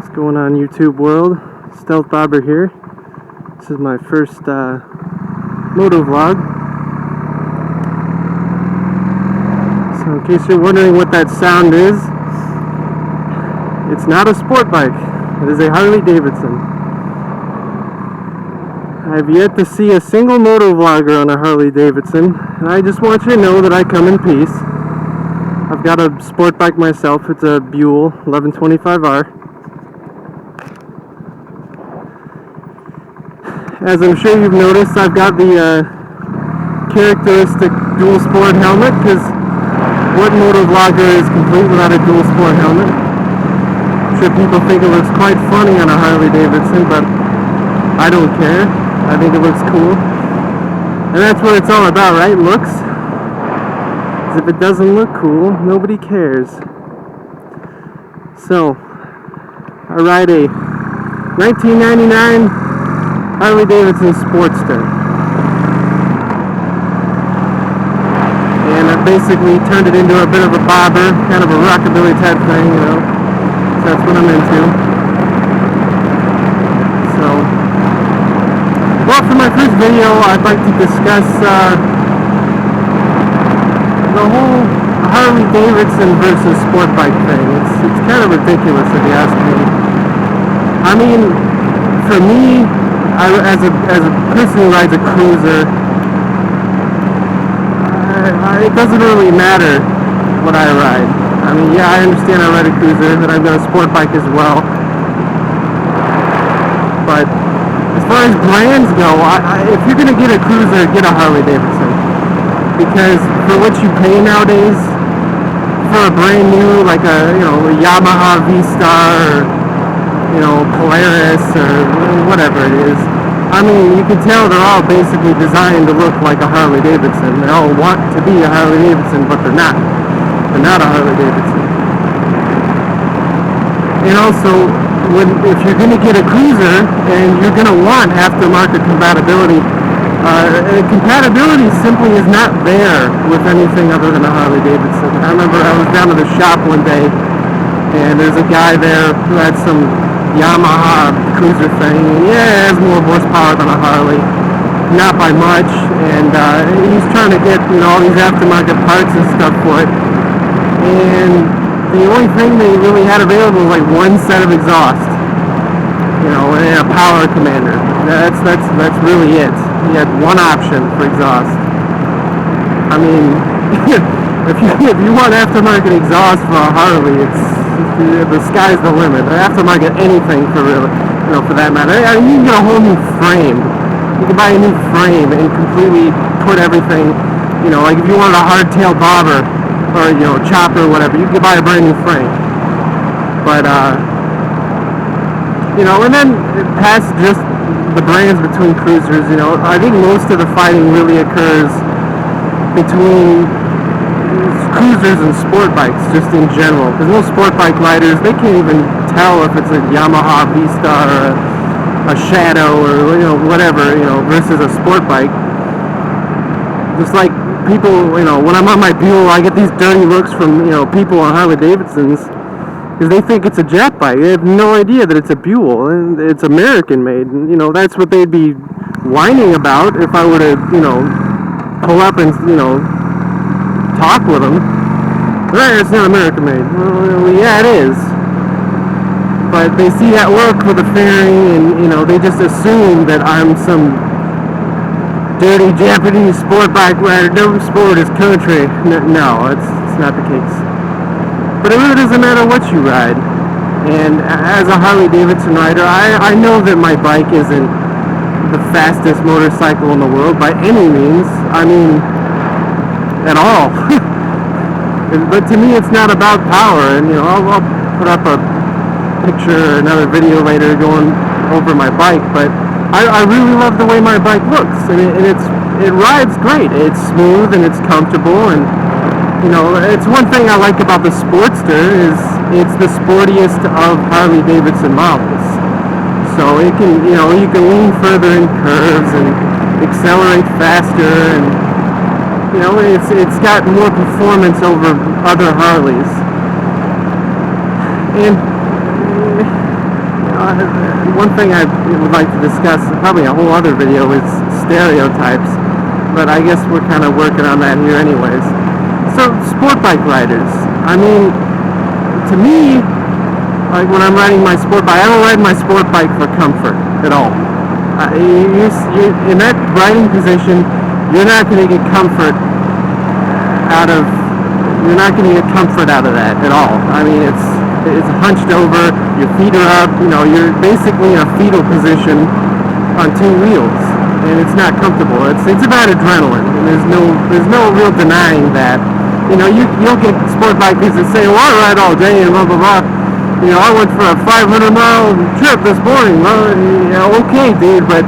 What's going on, YouTube world? Stealth Bobber here. This is my first motovlog. So in case you're wondering what that sound is, it's not a sport bike. It is a Harley Davidson. I've yet to see a single motovlogger on a Harley Davidson, and I just want you to know that I come in peace. I've got a sport bike myself. It's a Buell 1125R. As I'm sure you've noticed, I've got the characteristic dual sport helmet, because what motovlogger is complete without a dual sport helmet? I'm sure people think it looks quite funny on a Harley Davidson, but I don't care. I think it looks cool. And that's what it's all about, right? Looks. Because if it doesn't look cool, nobody cares. So, I ride a 1999 Harley Davidson Sportster. And I've basically turned it into a bit of a bobber, kind of a rockabilly type thing, you know. So that's what I'm into. So, well, for my first video, I'd like to discuss the whole Harley Davidson versus sport bike thing. It's kind of ridiculous if you ask me. I mean, for me, as a person who rides a cruiser, it doesn't really matter what I ride. I mean, yeah, I understand I ride a cruiser, and I've got a sport bike as well. But as far as brands go, if you're going to get a cruiser, get a Harley Davidson. Because for what you pay nowadays, for a brand new, like a Yamaha V-Star, or Polaris, or whatever it is, I mean, you can tell they're all basically designed to look like a Harley Davidson. They all want to be a Harley Davidson, but they're not. They're not a Harley Davidson. And also, if you're going to get a cruiser, and you're going to want aftermarket compatibility, compatibility simply is not there with anything other than a Harley Davidson. I remember I was down to the shop one day, and there's a guy there who had some Yamaha cruiser thing, and yeah, it has more horsepower than a Harley, not by much, and he's trying to get all these aftermarket parts and stuff for it, and the only thing they really had available was like one set of exhaust, and a power commander. That's really it. He had one option for exhaust. I mean, if you want aftermarket exhaust for a Harley, the sky's the limit. Aftermarket anything for that matter. I mean, you can get a whole new frame. You can buy a new frame and completely put everything, like if you wanted a hardtail bobber or chopper or whatever, you could buy a brand new frame. But and then past just the brands between cruisers, I think most of the fighting really occurs between cruisers and sport bikes, just in general. Because most sport bike riders, they can't even tell if it's a Yamaha V-Star or a Shadow or whatever, versus a sport bike. Just like people, when I'm on my Buell, I get these dirty looks from people on Harley Davidsons because they think it's a jet bike. They have no idea that it's a Buell and it's American made. And, that's what they'd be whining about if I were to, pull up and talk with them. It's not American made. Well, yeah, it is. But they see that work with a fairing, and they just assume that I'm some dirty Japanese sport bike rider. Don't sport is country. No, it's not the case. But it really doesn't matter what you ride. And as a Harley Davidson rider, I know that my bike isn't the fastest motorcycle in the world by any means. I mean, at all. But to me, it's not about power. And I'll put up a picture or another video later going over my bike. But I really love the way my bike looks, and it rides great. It's smooth and it's comfortable, and it's one thing I like about the Sportster is it's the sportiest of Harley Davidson models. So it can you can lean further in curves and accelerate faster, and it's got more performance over other Harleys. And one thing I would like to discuss, probably a whole other video, is stereotypes. But I guess we're kind of working on that here anyways. So, sport bike riders. I mean, to me, like when I'm riding my sport bike, I don't ride my sport bike for comfort at all. In that riding position, you're not going to get comfort out of that at all. I mean, it's hunched over, your feet are up, you're basically in a fetal position on two wheels, and it's not comfortable. It's about adrenaline, and there's no real denying that. You'll get sport bikers that say, well, I ride all day and blah blah blah. I went for a 500-mile trip this morning. Well, okay, dude, but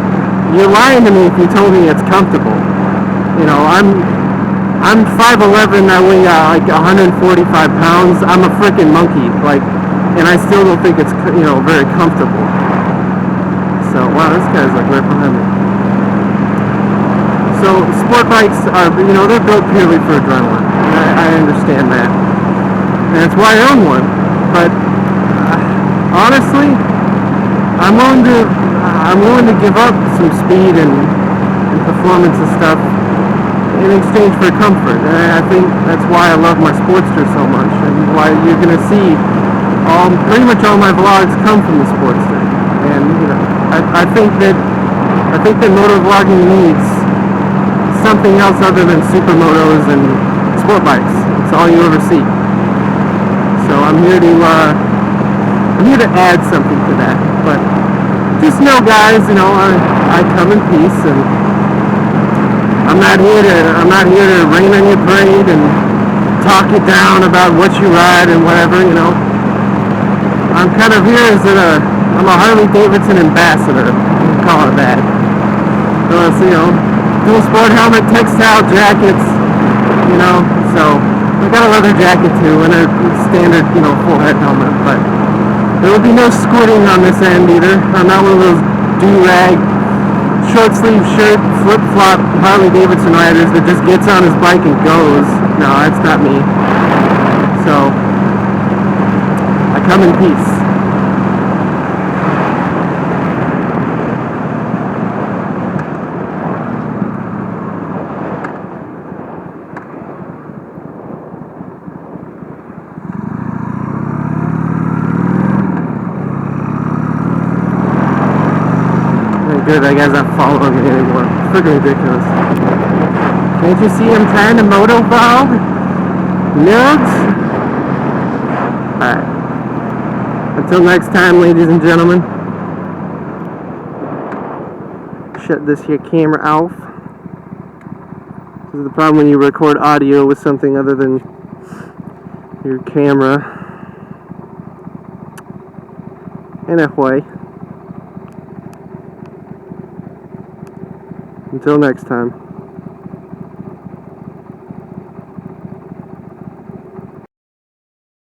you're lying to me if you told me it's comfortable. I'm 5'11", I weigh like 145 pounds. I'm a freaking monkey, and I still don't think it's very comfortable. So, wow, this guy's like right behind me. So, sport bikes are, they're built purely for adrenaline. I understand that, and that's why I own one. But honestly, I'm willing to give up some speed and performance and stuff in exchange for comfort. And I think that's why I love my Sportster so much, and why you're gonna see pretty much all my vlogs come from the Sportster. And I think that motovlogging needs something else other than supermotos and sport bikes. It's all you ever see. So I'm here to add something to that. But just know, guys, I come in peace, and I'm not here to rain on your parade and talk you down about what you ride and whatever. I'm kind of here as I'm a Harley Davidson ambassador. We'll call it that. So dual sport helmet, textile jackets. So I got a leather jacket too, and a standard, full head helmet. But there will be no squirting on this end either. I'm not one of those do-rag, short sleeve shirt, flip-flop Harley Davidson riders that just gets on his bike and goes. No, that's not me. So I come in peace. Good, I guess not following me anymore. It's freaking ridiculous. Can't you see I'm trying to motovlog? Nugs? Alright. Until next time, ladies and gentlemen. Shut this here camera off. This is the problem when you record audio with something other than your camera. Anyway. Until next time.